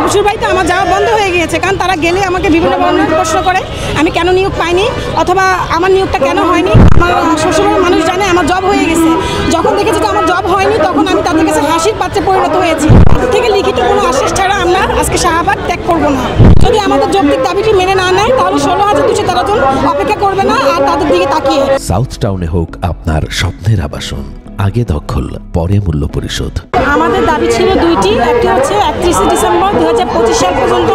শ্বশুরবাড়িতে আমার যাওয়া বন্ধ হয়ে গিয়েছে, কারণ তারা গেলে আমাকে বিভিন্ন ধরনের প্রশ্ন করে আমি কেন নিয়োগ পাইনি অথবা আমার নিয়োগটা কেন হয়নি। আমার শ্বশুরবাড়ির মানুষ জানে আমার জব হয়ে গেছে। যখন দেখেছে যে আমার জব হয়নি তখন আমি তাদের কাছে হাসির পাত্রে পরিণত হয়েছি। তাদের থেকে লিখিত কোনো আশ্বাস ছাড়া আমরা আজকে শাহবাগ ত্যাগ করবো না। যদি আমাদের যৌক্তিক দাবিটি মেনে না নেয় তাহলে 16,213 জন অপেক্ষা করবে না আর তাদের দিকে তাকিয়ে। সাউথ টাউনে হোক আপনার স্বপ্নের আবাসন, আগে দখল পরে মূল্য পরিশোধ। আমাদের দাবি ছিল দুইটি, একটি হচ্ছে 31 ডিসেম্বর 2025 সাল পর্যন্ত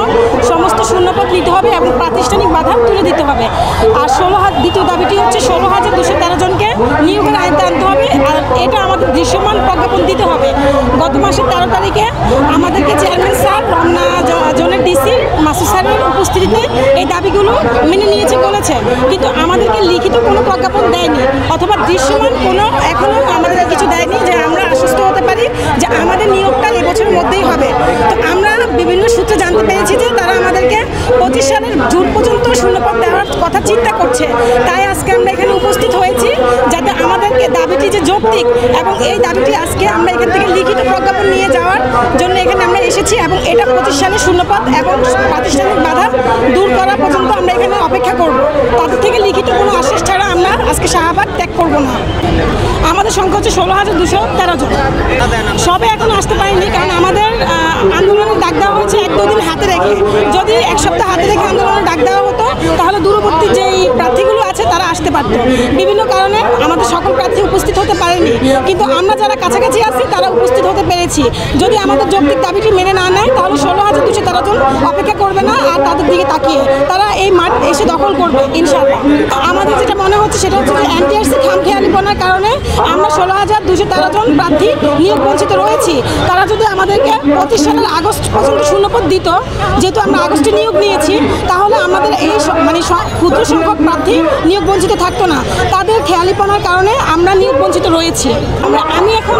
সমস্ত শূন্যপদ নিতে হবে এবং প্রাতিষ্ঠানিক বাধা তুলে দিতে হবে। আর দ্বিতীয় দাবিটি হচ্ছে 16,213 জনকে নিয়োগের আইনতে আনতে হবে। আর এটা আমাদের দৃশ্যমান প্রজ্ঞাপন দিতে হবে। গত মাসের 13 তারিখে আমাদেরকে চেয়ারম্যান স্যার, রমনা জোনের ডিসি মাসুদ স্যারের উপস্থিতিতে এই দাবিগুলো মেনে নিয়েছে বলেছে, কিন্তু আমাদেরকে লিখিত কোনো প্রজ্ঞাপন দেয়নি অথবা দৃশ্যমান কোনো এখনও আমাদের কিছু দেয়নি যে আমরা আশ্বস্ত হতে পারি যে আমাদের নিয়োগটা এবছরের মধ্যেই হবে। তো আমরা বিভিন্ন সূত্রে জানতে পেরেছি যে তারা আমাদেরকে 25 সালের জুন পর্যন্ত শূন্যপদ দেওয়ার কথা চিন্তা করছে। তাই আজকে আমরা এখানে উপস্থিত হয়েছি যাতে আমাদেরকে দাবিটি যে যৌক্তিক এবং এই দাবিটি আজকে আমরা এখান থেকে লিখিত প্রজ্ঞাপন নিয়ে যাওয়ার জন্য এখানে আমরা এসেছি এবং এটা 25 সালের শূন্যপদ এবং প্রাতিষ্ঠানিক বাধা দূর করা পর্যন্ত আমরা এখানে অপেক্ষা করব। তাদের থেকে লিখিত কোনো আশ্বাস ছাড়া আমরা আজকে শাহবাগ ত্যাগ করব না। আমাদের সংখ্যা হচ্ছে 16,213 জন। সবে এখন আসতে পারেনি কারণ আমাদের আন্দোলনের ডাক দেওয়া হয়েছে 1-2 দিন হাতে রেখে। যদি এক সপ্তাহ হাতে রেখে আন্দোলনের ডাক দেওয়া হতো তাহলে দূরবর্তী যেই প্রার্থীগুলো আছে তারা আসতে পারত। বিভিন্ন কারণে আমাদের সকল প্রার্থী উপস্থিত হতে পারেনি, কিন্তু আমরা যারা কাছাকাছি আছি তারা উপস্থিত হতে পেরেছি। যদি আমাদের যৌক্তিক দাবিটি মেনে না নেয় তাহলে 16,213 জন অপেক্ষা করবে না আর তাদের দিকে তাকিয়ে তারা এই মাঠ এসে দখল করবে ইনশাআল্লাহ। আমাদের যেটা মনে হচ্ছে সেটা হচ্ছে যে এনটিআরসি খামখেয়ালিপনার কারণে আমরা 16,213 জন প্রার্থী নিয়োগ বঞ্চিত রয়েছি। তারা যদি আমাদেরকে 25 সালের আগস্ট পর্যন্ত শূন্যপদ দিত, যেহেতু আমরা আগস্টে নিয়োগ নিয়েছি, তাহলে আমাদের এই ক্ষুদ্র সংখ্যক প্রার্থী নিয়োগ বঞ্চিত থাকতো না। তাদের খেয়ালিপনার কারণে আমরা নিয়োগ বঞ্চিত রয়েছি। আমি এখন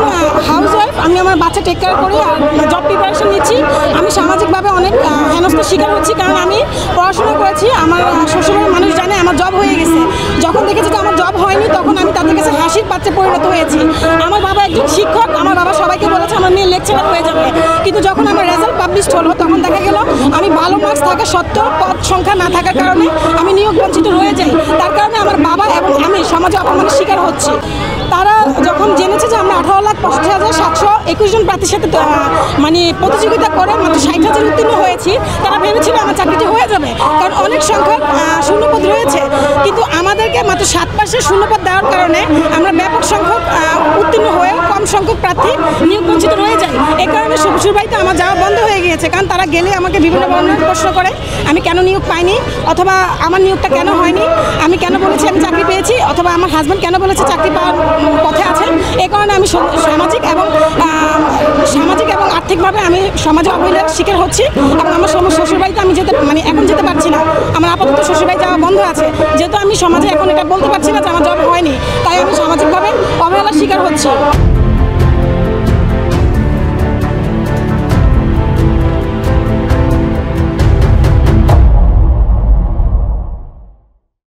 হাউস ওয়াইফ, আমি আমার বাচ্চা টেক কেয়ার করি আর জব প্রিপারেশন নিচ্ছি। আমি সামাজিকভাবে অনেক হেনস্থার শিকার হচ্ছি, কারণ আমি পড়াশোনা করেছি, আমার শ্বশুরবাড়ির মানুষ জানে আমার জব হয়ে গেছে। যখন দেখেছি যে আমার জব হয়নি তখন আমি তাদের কাছে হাসির পাত্রে পরিণত হয়েছি। আমার বাবা একজন শিক্ষক, আমার বাবা সবাইকে বলেছে আমার মেয়ে লেকচারার হয়ে যাবে, কিন্তু যখন আমার রেজাল্ট পাবলিশড হলো তখন দেখা গেল আমি ভালো মার্কস থাকা সত্ত্বেও পদ সংখ্যা না থাকার কারণে আমি নিয়োগ বঞ্চিত হয়ে যাই। তার কারণে আমার বাবা এবং আমি সমাজে অপমানের শিকার হচ্ছি। তারা যখন জেনেছে যে আমরা 18,65,721 জন প্রার্থীর সাথে প্রতিযোগিতা করে মাত্র 60,000 উত্তীর্ণ হয়েছি, তারা ভেবেছিল আমার চাকরিটি হয়ে যাবে, কারণ অনেক সংখ্যক শূন্যপদ রয়েছে। কিন্তু আমাদেরকে মাত্র 7% শূন্যপদ দেওয়ার কারণে আমরা ব্যাপক সংখ্যক উত্তীর্ণ হয়ে কম সংখ্যক প্রার্থী নিয়োগ বঞ্চিত রয়ে যায়। এই কারণে শ্বশুরবাড়িতে আমার যাওয়া বন্ধ হয়ে গিয়েছে, কারণ তারা গেলে আমাকে বিভিন্ন ধরনের প্রশ্ন করে আমি কেন নিয়োগ পাইনি অথবা আমার নিয়োগটা কেন হয়নি, আমি কেন বলেছি আমি চাকরি পেয়েছি অথবা আমার হাজব্যান্ড কেন বলেছে চাকরি পাওয়ার পথে আছে। এই কারণে আমি সামাজিক এবং আর্থিকভাবে আমি সমাজে অবহেলার শিকার হচ্ছি এবং আমার শ্বশুরবাড়িতে আমি এখন যেতে পারছি না। আমার আপাতত শ্বশুরবাড়ি যাওয়া বন্ধ আছে, যেহেতু আমি সমাজে এখন এটা বলতে পারছি না যে আমার জব হয়নি, তাই আমি সামাজিকভাবে অবহেলার শিকার হচ্ছি।